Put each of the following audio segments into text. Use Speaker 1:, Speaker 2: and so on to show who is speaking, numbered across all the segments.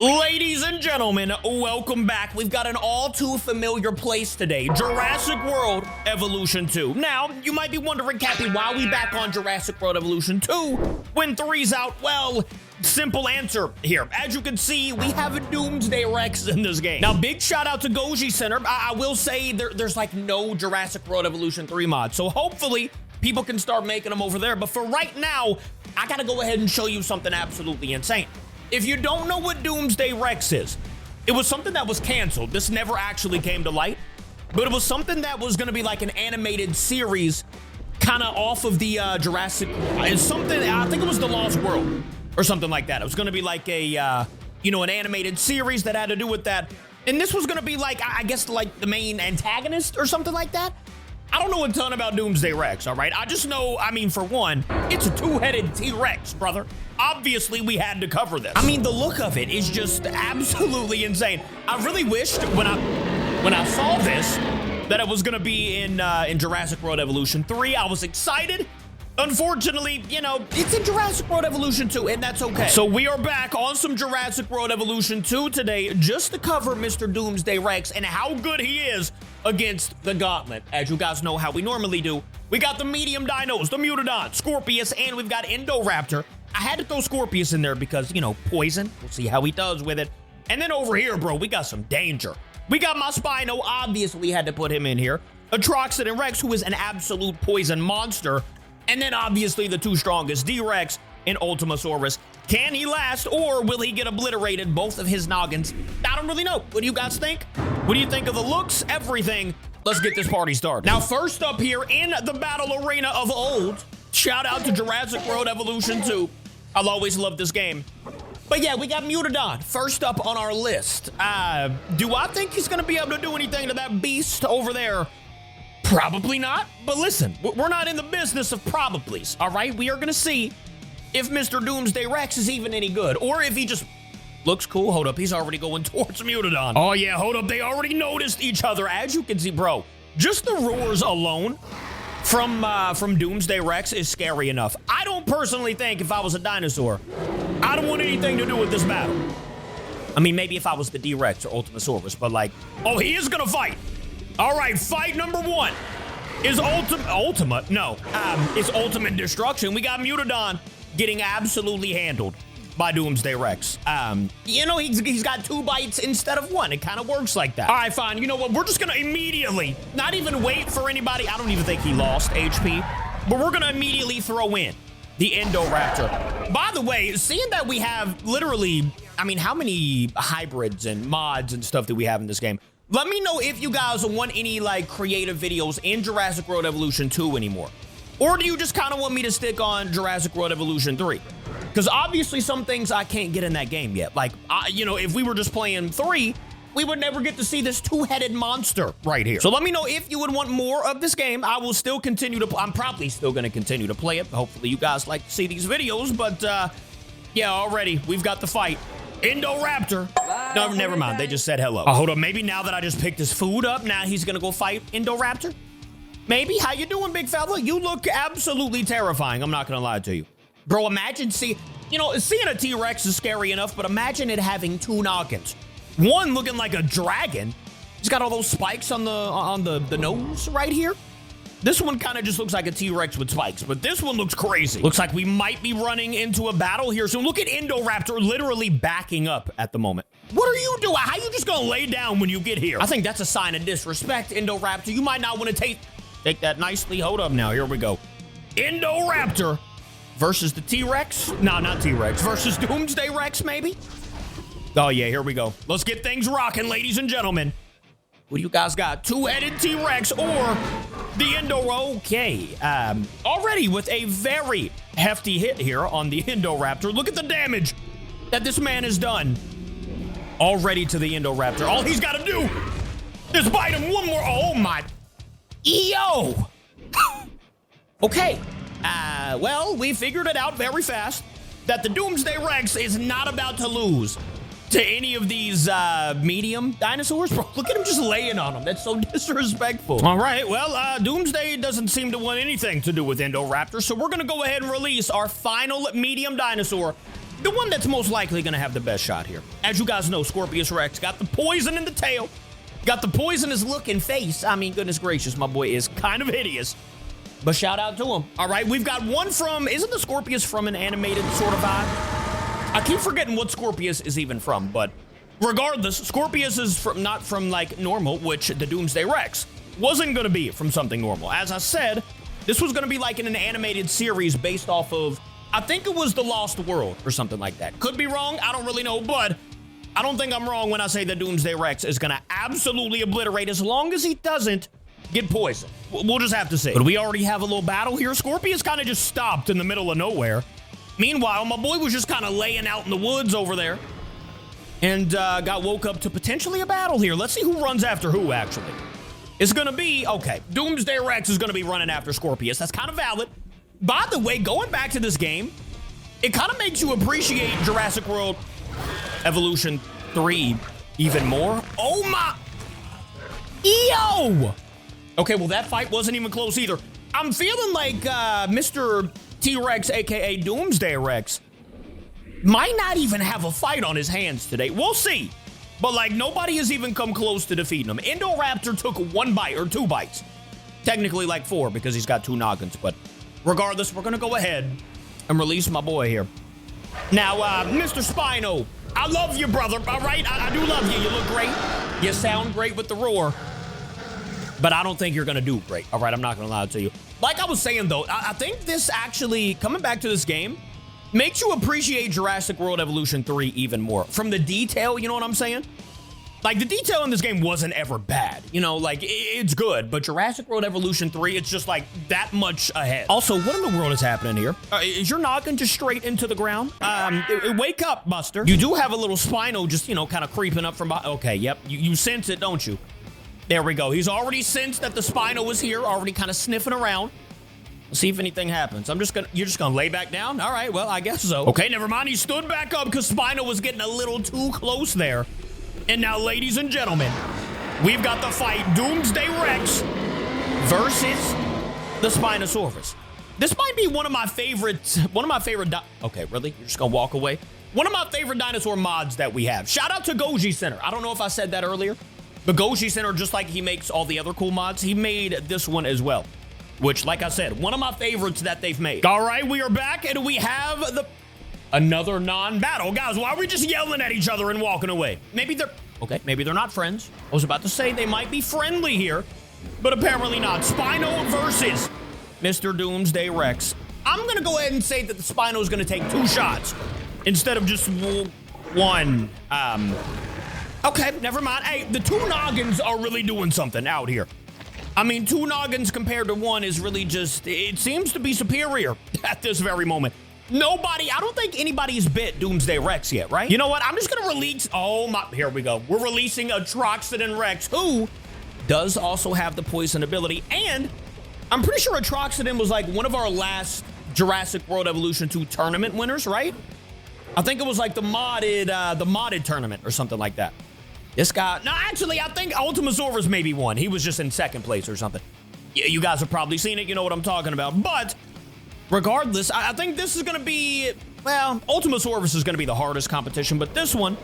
Speaker 1: Ladies and gentlemen, welcome back. We've got an all too familiar place today, Jurassic World Evolution 2. Now, you might be wondering, Capi, why are we back on Jurassic World Evolution 2 when 3's out? Well, simple answer here. As you can see, we have a Doomsday Rex in this game. Now, big shout out to Goji Center. I will say there's like no Jurassic World Evolution 3 mod, so hopefully people can start making them over there. But for right now, I gotta go ahead and show you something absolutely insane. If you don't know what Doomsday Rex is, it was something that was canceled. This never actually came to light, but it was something that was gonna be like an animated series kind of off of the Jurassic, it's something, I think it was The Lost World or something like that. It was gonna be like a, an animated series that had to do with that. And this was gonna be like, I guess like the main antagonist or something like that. I don't know a ton about Doomsday Rex, all right? I just know, I mean, for one, it's a two-headed T-Rex, brother. Obviously, we had to cover this. I mean, the look of it is just absolutely insane. I really wished when I saw this that it was gonna be in Jurassic World Evolution 3. I was excited. Unfortunately, it's in Jurassic World Evolution 2, and that's okay. So we are back on some Jurassic World Evolution 2 today just to cover Mr. Doomsday Rex and how good he is against the Gauntlet. As you guys know how we normally do, we got the medium dinos, the Mutadon, Scorpius, and we've got Indoraptor. I had to throw Scorpius in there because, poison. We'll see how he does with it. And then over here, bro, we got some danger. We got my Spino, obviously had to put him in here. Atroxidan Rex, who is an absolute poison monster. And then obviously the two strongest, D-Rex and Ultimasaurus. Can he last, or will he get obliterated, both of his noggins? I don't really know. What do you guys think? What do you think of the looks? Everything. Let's get this party started. Now, first up here in the battle arena of old, shout out to Jurassic World Evolution 2. I'll always love this game. But yeah, we got Mutadon first up on our list. Do I think he's gonna be able to do anything to that beast over there? Probably not, but listen, we're not in the business of probablys, all right? We are gonna see if Mr. Doomsday Rex is even any good, or if he just looks cool. Hold up, he's already going towards Mutadon. Oh yeah, hold up, they already noticed each other. As you can see, bro, just the roars alone from Doomsday Rex is scary enough. I don't personally think if I was a dinosaur, I don't want anything to do with this battle. I mean, maybe if I was the D-Rex or Ultimasaurus, but like, oh, he is gonna fight. All right, fight number one is it's ultimate destruction. We got Mutadon getting absolutely handled by Doomsday Rex. He's got 2 bites instead of 1. It kind of works like that. All right, fine. You know what? We're just gonna immediately, not even wait for anybody. I don't even think he lost HP, but we're gonna immediately throw in the Indoraptor. By the way, seeing that we have literally, I mean, how many hybrids and mods and stuff that we have in this game? Let me know if you guys want any like creative videos in Jurassic World Evolution 2 anymore. Or do you just kind of want me to stick on Jurassic World Evolution 3? Because obviously some things I can't get in that game yet. Like, if we were just playing 3, we would never get to see this two-headed monster right here. So let me know if you would want more of this game. I will still continue to, I'm probably still going to continue to play it. Hopefully you guys like to see these videos. But yeah, already we've got the fight. Indoraptor. No, never mind. They just said hello. Oh, hold on. Maybe now that I just picked his food up, now he's gonna go fight Indoraptor? Maybe. How you doing, big fella? You look absolutely terrifying. I'm not gonna lie to you. Bro, imagine seeing a T-Rex is scary enough, but imagine it having 2 noggins. One looking like a dragon. He's got all those spikes on the nose right here. This one kind of just looks like a T-Rex with spikes, but this one looks crazy. Looks like we might be running into a battle here soon. Look at Indoraptor literally backing up at the moment. What are you doing? How you just gonna lay down when you get here? I think that's a sign of disrespect, Indoraptor. You might not want to take that nicely. Hold up now. Here we go. Indoraptor versus the T-Rex. No, not T-Rex. Versus Doomsday Rex, maybe? Oh, yeah, here we go. Let's get things rocking, ladies and gentlemen. What do you guys got? Two-headed T-Rex or the Indor? Okay. Already with a very hefty hit here on the Indoraptor. Look at the damage that this man has done already to the Indoraptor. All he's got to do is bite him one more. Oh, my. Yo. Okay. Well, we figured it out very fast that the Doomsday Rex is not about to lose to any of these medium dinosaurs. Bro, look at him just laying on them. That's so disrespectful. All right, well, Doomsday doesn't seem to want anything to do with Indoraptor, so we're gonna go ahead and release our final medium dinosaur the one that's most likely going to have the best shot here. As you guys know, Scorpius Rex got the poison in the tail, got the poisonous looking face. I mean, goodness gracious, my boy is kind of hideous. But shout out to him. All right, we've got one from, isn't the Scorpius from an animated sort of vibe? I keep forgetting what Scorpius is even from, but regardless, Scorpius is from not from like normal, which the Doomsday Rex wasn't going to be from something normal. As I said, this was going to be like in an animated series based off of, I think it was The Lost World or something like that. Could be wrong, I don't really know, but I don't think I'm wrong when I say that Doomsday Rex is going to absolutely obliterate as long as he doesn't get poisoned. We'll just have to see. But we already have a little battle here. Scorpius kind of just stopped in the middle of nowhere. Meanwhile, my boy was just kind of laying out in the woods over there and got woke up to potentially a battle here. Let's see who runs after who, actually. It's going to be, okay, Doomsday Rex is going to be running after Scorpius. That's kind of valid. By the way, going back to this game, it kind of makes you appreciate Jurassic World Evolution 3 even more. Oh my, yo! Okay, well that fight wasn't even close either. I'm feeling like Mr. T-Rex, aka Doomsday Rex, might not even have a fight on his hands today. We'll see. But like nobody has even come close to defeating him. Indoraptor took 1 bite or 2 bites. Technically like 4 because he's got 2 noggins, but regardless, we're gonna go ahead and release my boy here. Now, Mr. Spino, I love you, brother, all right? I do love you. You look great. You sound great with the roar. But I don't think you're gonna do great, all right? I'm not gonna lie to you. Like I was saying, though, I think this actually, coming back to this game, makes you appreciate Jurassic World Evolution 3 even more. From the detail, you know what I'm saying? Like, the detail in this game wasn't ever bad. You know, like, it's good. But Jurassic World Evolution 3, it's just, like, that much ahead. Also, what in the world is happening here? Is your noggin just straight into the ground? Wake up, Buster. You do have a little Spino just, you know, kind of creeping up from behind. Okay, yep. You sense it, don't you? There we go. He's already sensed that the Spino was here, already kind of sniffing around. Let's see if anything happens. You're just gonna lay back down? All right, well, I guess so. Okay, never mind. He stood back up because Spino was getting a little too close there. And now, ladies and gentlemen, we've got the fight Doomsday Rex versus the Spinosaurus. This might be one of my favorite, okay, really? You're just gonna walk away? One of my favorite dinosaur mods that we have. Shout out to Goji Center. I don't know if I said that earlier, but Goji Center, just like he makes all the other cool mods, he made this one as well. Which, like I said, one of my favorites that they've made. All right, we are back, and we have another non-battle. Guys, why are we just yelling at each other and walking away? Maybe they're not friends. I was about to say they might be friendly here, but apparently not. Spino versus Mr. Doomsday Rex. I'm gonna go ahead and say that the Spino is gonna take 2 shots instead of just 1. Okay, never mind. Hey, the 2 noggins are really doing something out here. I mean, 2 noggins compared to 1 is really just, it seems to be superior at this very moment. I don't think anybody's bit Doomsday Rex yet, right? You know what? I'm just gonna release, here we go. We're releasing Atroxidan Rex, who does also have the poison ability. And I'm pretty sure Atroxidan was like one of our last Jurassic World Evolution 2 tournament winners, right? I think it was like the modded tournament or something like that. This guy, no, actually, I think Ultimasaurus maybe won. He was just in 2nd place or something. You guys have probably seen it. You know what I'm talking about. But regardless, I think this is going to be, well, Ultimasaurus is going to be the hardest competition. But this one,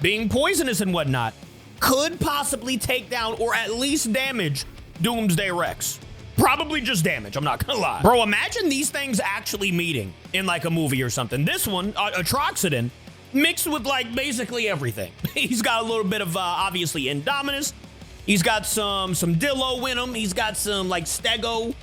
Speaker 1: being poisonous and whatnot, could possibly take down or at least damage Doomsday Rex. Probably just damage, I'm not going to lie. Bro, imagine these things actually meeting in like a movie or something. This one, Atroxidan, mixed with like basically everything. He's got a little bit of obviously Indominus. He's got some Dillo in him. He's got some like Stego.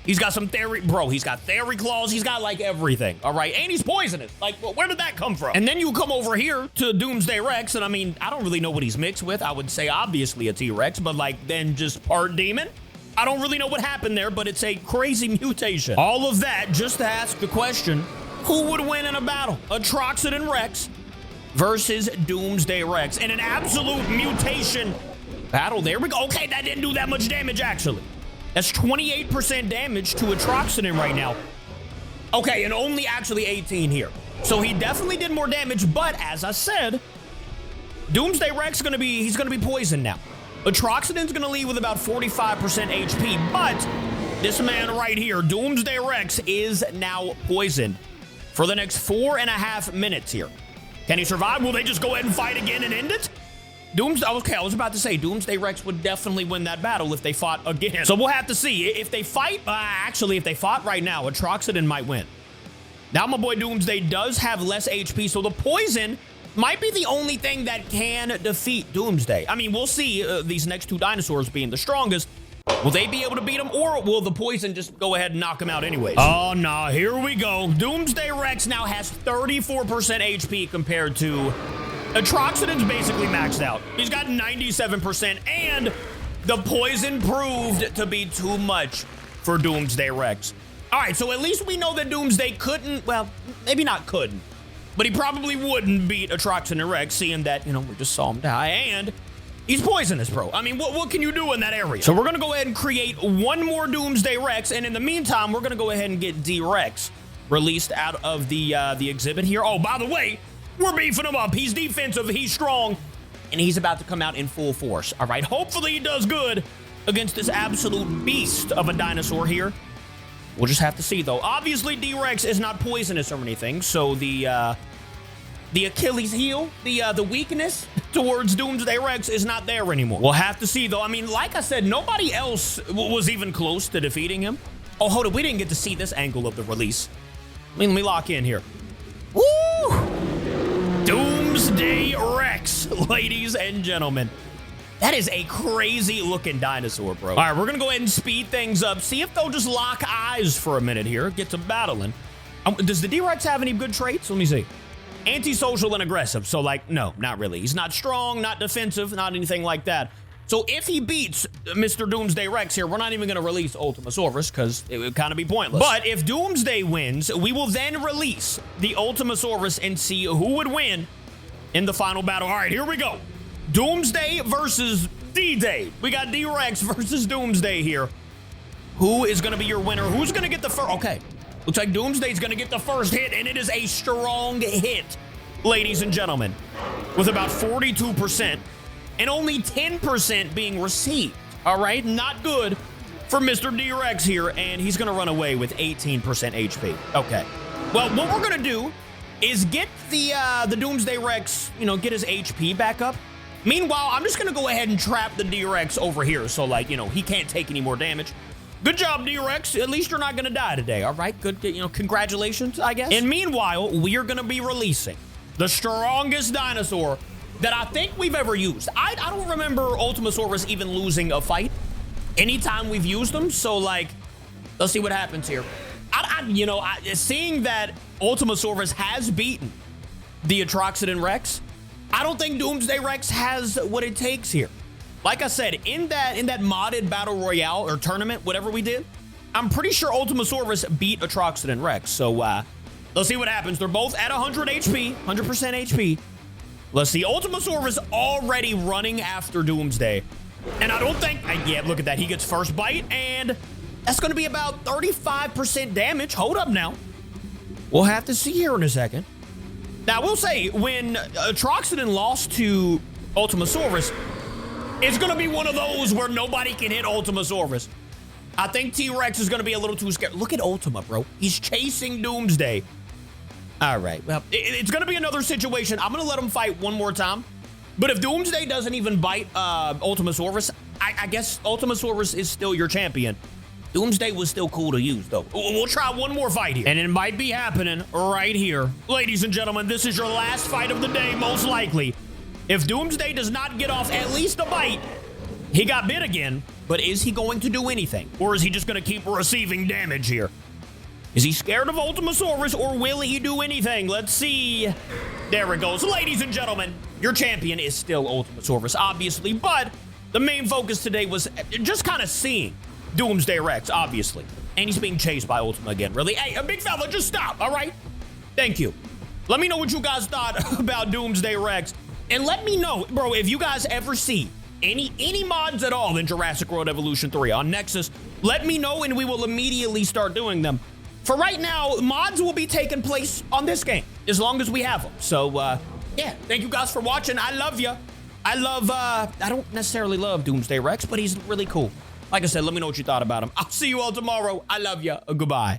Speaker 1: He's got some he's got Theory Claws. He's got like everything, all right? And he's poisonous. Like, where did that come from? And then you come over here to Doomsday Rex, and I mean, I don't really know what he's mixed with. I would say obviously a T-Rex, but like then just part demon. I don't really know what happened there, but it's a crazy mutation. All of that just to ask the question, who would win in a battle? Atroxidan Rex versus Doomsday Rex in an absolute mutation battle. There we go. Okay, that didn't do that much damage, actually. That's 28% damage to Atroxidan right now. Okay, and only actually 18 here. So he definitely did more damage, but as I said, Doomsday Rex he's gonna be poisoned now. Atroxidan's gonna leave with about 45% HP, but this man right here, Doomsday Rex, is now poisoned for the next 4.5 minutes here. Can he survive? Will they just go ahead and fight again and end it? Okay, I was about to say, Doomsday Rex would definitely win that battle if they fought again. So we'll have to see. If they fight, actually, if they fought right now, Atroxidan might win. Now, my boy Doomsday does have less HP, so the poison might be the only thing that can defeat Doomsday. I mean, we'll see these next two dinosaurs being the strongest. Will they be able to beat him, or will the poison just go ahead and knock him out anyways? Oh, no, here we go. Doomsday Rex now has 34% HP compared to... Atroxidan's basically maxed out. He's got 97%, and the poison proved to be too much for Doomsday Rex. All right, so at least we know that Doomsday couldn't, well, maybe not couldn't, but he probably wouldn't beat Atroxidan Rex, seeing that, you know, we just saw him die, and he's poisonous, bro. I mean, what can you do in that area? So we're gonna go ahead and create one more Doomsday Rex, and in the meantime, we're gonna go ahead and get D-Rex released out of the exhibit here. Oh, by the way, we're beefing him up. He's defensive, he's strong, and he's about to come out in full force. All right, hopefully he does good against this absolute beast of a dinosaur here. We'll just have to see, though. Obviously, D-Rex is not poisonous or anything, so the Achilles heel, the weakness towards Doomsday Rex is not there anymore. We'll have to see, though. I mean, like I said, nobody else was even close to defeating him. Oh, hold on, we didn't get to see this angle of the release. Let me lock in here. Woo! Doomsday Rex, ladies and gentlemen. That is a crazy looking dinosaur, bro. All right, we're gonna go ahead and speed things up. See if they'll just lock eyes for a minute here. Get to battling. Does the D-Rex have any good traits? Let me see. Antisocial and aggressive. So, like, no, not really. He's not strong, not defensive, not anything like that. So if he beats Mr. Doomsday Rex here, we're not even gonna release Ultimasaurus because it would kind of be pointless. But if Doomsday wins, we will then release the Ultimasaurus and see who would win in the final battle. All right, here we go. Doomsday versus D-Day. We got D-Rex versus Doomsday here. Who is going to be your winner? Who's going to get the first? Okay. Looks like Doomsday's going to get the first hit, and it is a strong hit, ladies and gentlemen, with about 42% and only 10% being received. All right, not good for Mr. D-Rex here, and he's going to run away with 18% HP. Okay. Well, what we're going to do is get the Doomsday Rex, you know, get his HP back up. Meanwhile, I'm just going to go ahead and trap the D-Rex over here so, like, you know, he can't take any more damage. Good job, D-Rex. At least you're not going to die today, all right? Good, you know, congratulations, I guess. And meanwhile, we are going to be releasing the strongest dinosaur that I think we've ever used. I don't remember Ultimasaurus even losing a fight anytime we've used them. So, like, let's see what happens here. Seeing that Ultimasaurus has beaten the Atroxidan Rex, I don't think Doomsday Rex has what it takes here. Like I said, in that modded battle royale or tournament, whatever we did, I'm pretty sure Ultimasaurus beat Atroxidan Rex. So let's see what happens. They're both at 100 HP, 100% HP. Let's see. Ultimasaurus already running after Doomsday, and I don't think. Yeah, look at that. He gets first bite, and that's going to be about 35% damage. Hold up now. We'll have to see here in a second. Now, I will say, when Atroxidan lost to Ultimasaurus, it's going to be one of those where nobody can hit Ultimasaurus. I think T-Rex is going to be a little too scared. Look at Ultima, bro. He's chasing Doomsday. All right. Well, it's going to be another situation. I'm going to let him fight one more time. But if Doomsday doesn't even bite Ultimasaurus, I guess Ultimasaurus is still your champion. Doomsday was still cool to use, though. We'll try one more fight here. And it might be happening right here. Ladies and gentlemen, this is your last fight of the day, most likely. If Doomsday does not get off at least a bite, he got bit again. But is he going to do anything? Or is he just going to keep receiving damage here? Is he scared of Ultimasaurus, or will he do anything? Let's see. There it goes. Ladies and gentlemen, your champion is still Ultimasaurus, obviously. But the main focus today was just kind of seeing Doomsday Rex, obviously. And he's being chased by Ultima again, really. Hey, a big fella, just stop, all right? Thank you. Let me know what you guys thought about Doomsday Rex. And let me know, bro, if you guys ever see any mods at all in Jurassic World Evolution 3 on Nexus, let me know and we will immediately start doing them. For right now, mods will be taking place on this game, as long as we have them. So, yeah, thank you guys for watching. I love you. I don't necessarily love Doomsday Rex, but he's really cool. Like I said, let me know what you thought about him. I'll see you all tomorrow. I love you. Goodbye.